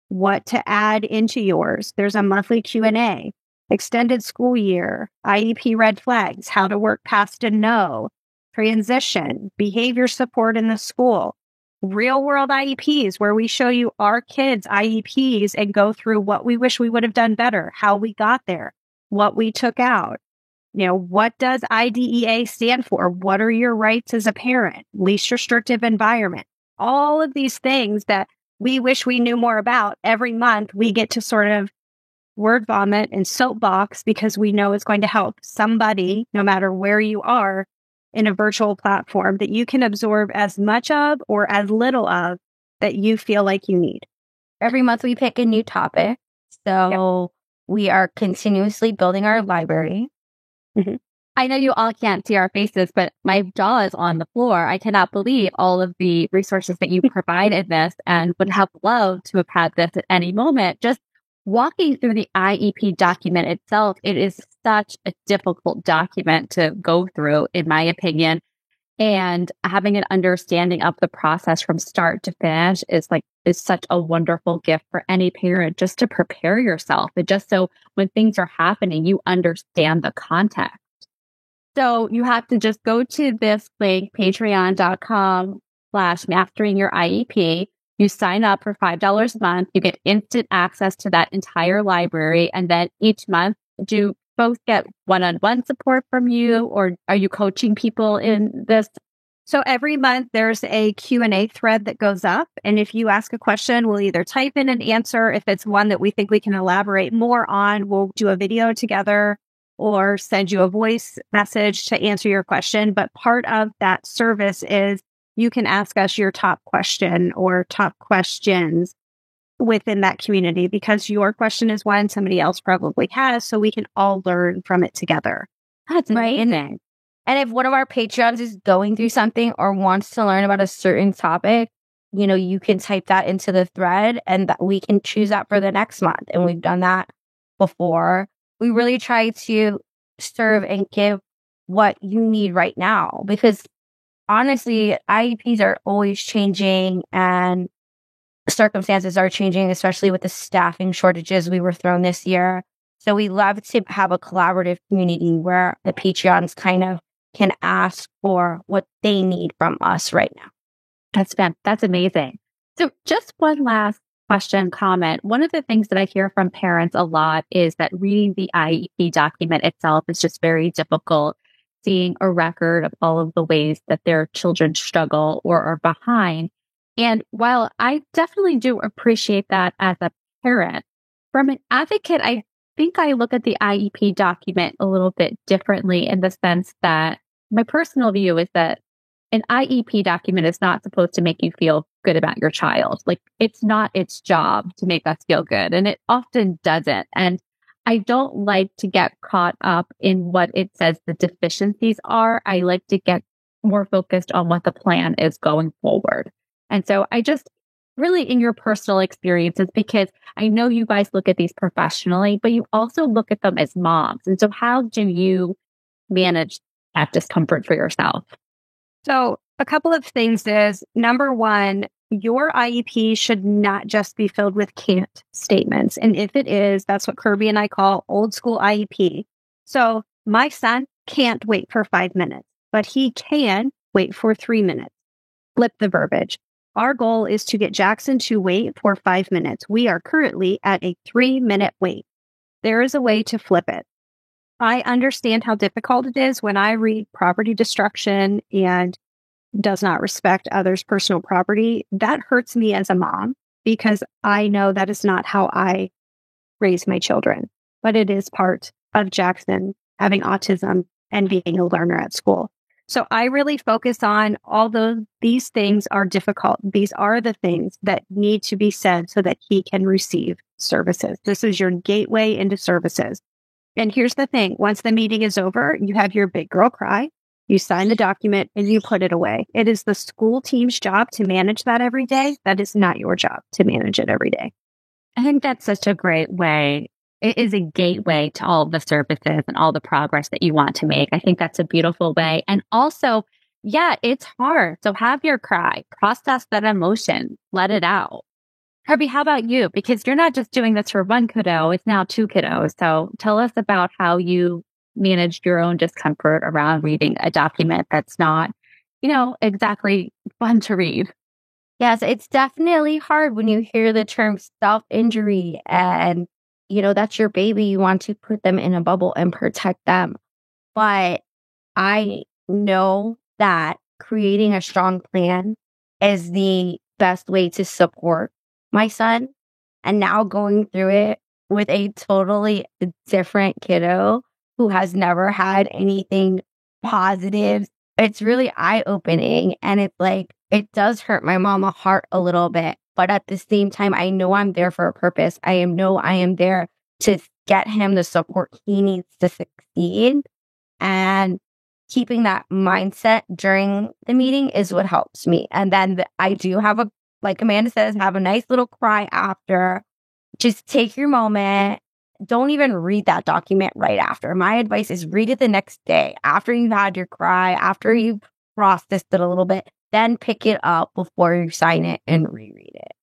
what to add into yours. There's a monthly Q&A, extended school year, IEP red flags, how to work past a no, transition, behavior support in the school, real world IEPs where we show you our kids' IEPs and go through what we wish we would have done better, how we got there, what we took out. You know, what does IDEA stand for? What are your rights as a parent? Least restrictive environment. All of these things that we wish we knew more about. Every month we get to sort of word vomit and soapbox because we know it's going to help somebody, no matter where you are, in a virtual platform that you can absorb as much of or as little of that you feel like you need. Every month we pick a new topic. So we are continuously building our library. Mm-hmm. I know you all can't see our faces, but my jaw is on the floor. I cannot believe all of the resources that you provided this, and would have loved to have had this at any moment. Just walking through the IEP document itself, it is such a difficult document to go through, in my opinion. And having an understanding of the process from start to finish is such a wonderful gift for any parent, just to prepare yourself. And just so when things are happening, you understand the context. So you have to just go to this link, patreon.com/mastering-your-IEP. You sign up for $5 a month. You get instant access to that entire library. And then each month, do both get one-on-one support from you, or are you coaching people in this? So every month there's a Q&A thread that goes up. And if you ask a question, we'll either type in an answer. If it's one that we think we can elaborate more on, we'll do a video together or send you a voice message to answer your question. But part of that service is you can ask us your top question or top questions within that community, because your question is one somebody else probably has, so we can all learn from it together. That's right. amazing. And if one of our Patreons is going through something or wants to learn about a certain topic, you can type that into the thread and that we can choose that for the next month. And we've done that before. We really try to serve and give what you need right now, because honestly, IEPs are always changing and circumstances are changing, especially with the staffing shortages we were thrown this year. So we love to have a collaborative community where the Patreons kind of can ask for what they need from us right now. That's amazing. So just one last question, comment. One of the things that I hear from parents a lot is that reading the IEP document itself is just very difficult, seeing a record of all of the ways that their children struggle or are behind. And while I definitely do appreciate that as a parent, from an advocate, I think I look at the IEP document a little bit differently, in the sense that my personal view is that an IEP document is not supposed to make you feel good about your child. Like, it's not its job to make us feel good, and it often doesn't. And I don't like to get caught up in what it says the deficiencies are. I like to get more focused on what the plan is going forward. And so I just really, in your personal experiences, because I know you guys look at these professionally, but you also look at them as moms. And so how do you manage that discomfort for yourself? So a couple of things is, number one, your IEP should not just be filled with can't statements. And if it is, that's what Kirby and I call old school IEP. So my son can't wait for 5 minutes, but he can wait for 3 minutes. Flip the verbiage. Our goal is to get Jackson to wait for 5 minutes. We are currently at a 3-minute wait. There is a way to flip it. I understand how difficult it is when I read property destruction and does not respect others' personal property. That hurts me as a mom, because I know that is not how I raise my children, but it is part of Jackson having autism and being a learner at school. So I really focus on, although these things are difficult, these are the things that need to be said so that he can receive services. This is your gateway into services. And here's the thing. Once the meeting is over, you have your big girl cry, you sign the document, and you put it away. It is the school team's job to manage that every day. That is not your job to manage it every day. I think that's such a great way. It is a gateway to all the services and all the progress that you want to make. I think that's a beautiful way. And also, yeah, it's hard. So have your cry, process that emotion, let it out. Kirby, how about you? Because you're not just doing this for one kiddo, it's now 2 kiddos. So tell us about how you managed your own discomfort around reading a document that's not, exactly fun to read. Yes, it's definitely hard when you hear the term self-injury and, that's your baby. You want to put them in a bubble and protect them. But I know that creating a strong plan is the best way to support my son. And now going through it with a totally different kiddo who has never had anything positive, it's really eye-opening. And it's like, it does hurt my mama heart a little bit. But at the same time, I know I'm there for a purpose. I am there to get him the support he needs to succeed. And keeping that mindset during the meeting is what helps me. And then I do have like Amanda says, have a nice little cry after. Just take your moment. Don't even read that document right after. My advice is read it the next day after you've had your cry, after you've processed it a little bit. Then pick it up before you sign it and reread it.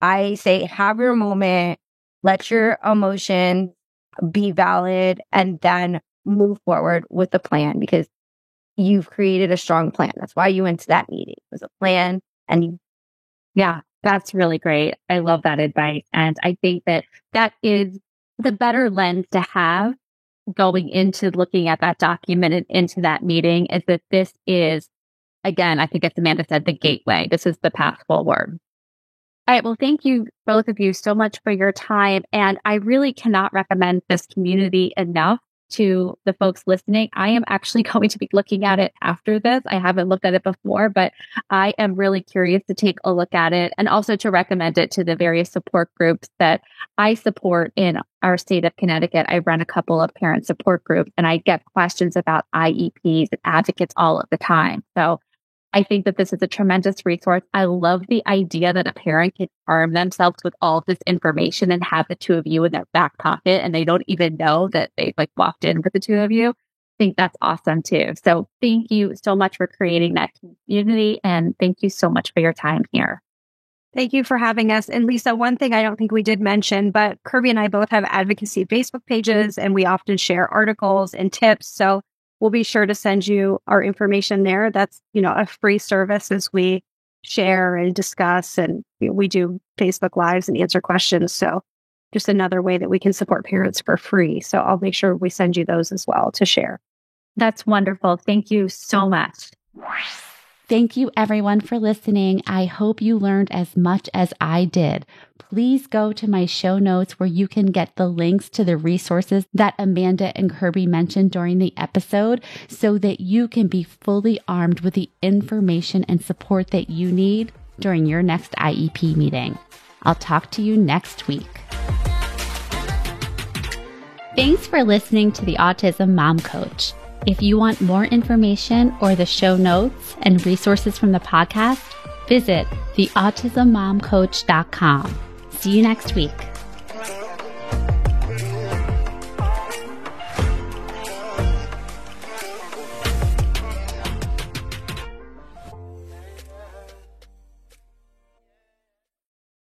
I say have your moment, let your emotions be valid, and then move forward with the plan, because you've created a strong plan. That's why you went to that meeting. It was a plan, and Yeah, that's really great. I love that advice. And I think that is the better lens to have going into looking at that document and into that meeting, is that this is, again, I think as Amanda said, the gateway. This is the path forward. All right. Well, thank you, both of you, so much for your time. And I really cannot recommend this community enough. to the folks listening, I am actually going to be looking at it after this. I haven't looked at it before, but I am really curious to take a look at it and also to recommend it to the various support groups that I support in our state of Connecticut. I run a couple of parent support groups and I get questions about IEPs and advocates all of the time. So I think that this is a tremendous resource. I love the idea that a parent can arm themselves with all this information and have the two of you in their back pocket and they don't even know that they've walked in with the two of you. I think that's awesome too. So thank you so much for creating that community and thank you so much for your time here. Thank you for having us. And Lisa, one thing I don't think we did mention, but Kirby and I both have advocacy Facebook pages and we often share articles and tips. So we'll be sure to send you our information there. That's, a free service as we share and discuss, and we do Facebook Lives and answer questions. So just another way that we can support parents for free. So I'll make sure we send you those as well to share. That's wonderful. Thank you so much. Thank you, everyone, for listening. I hope you learned as much as I did. Please go to my show notes where you can get the links to the resources that Amanda and Kirby mentioned during the episode so that you can be fully armed with the information and support that you need during your next IEP meeting. I'll talk to you next week. Thanks for listening to the Autism Mom Coach. If you want more information or the show notes and resources from the podcast, visit theautismmomcoach.com. See you next week.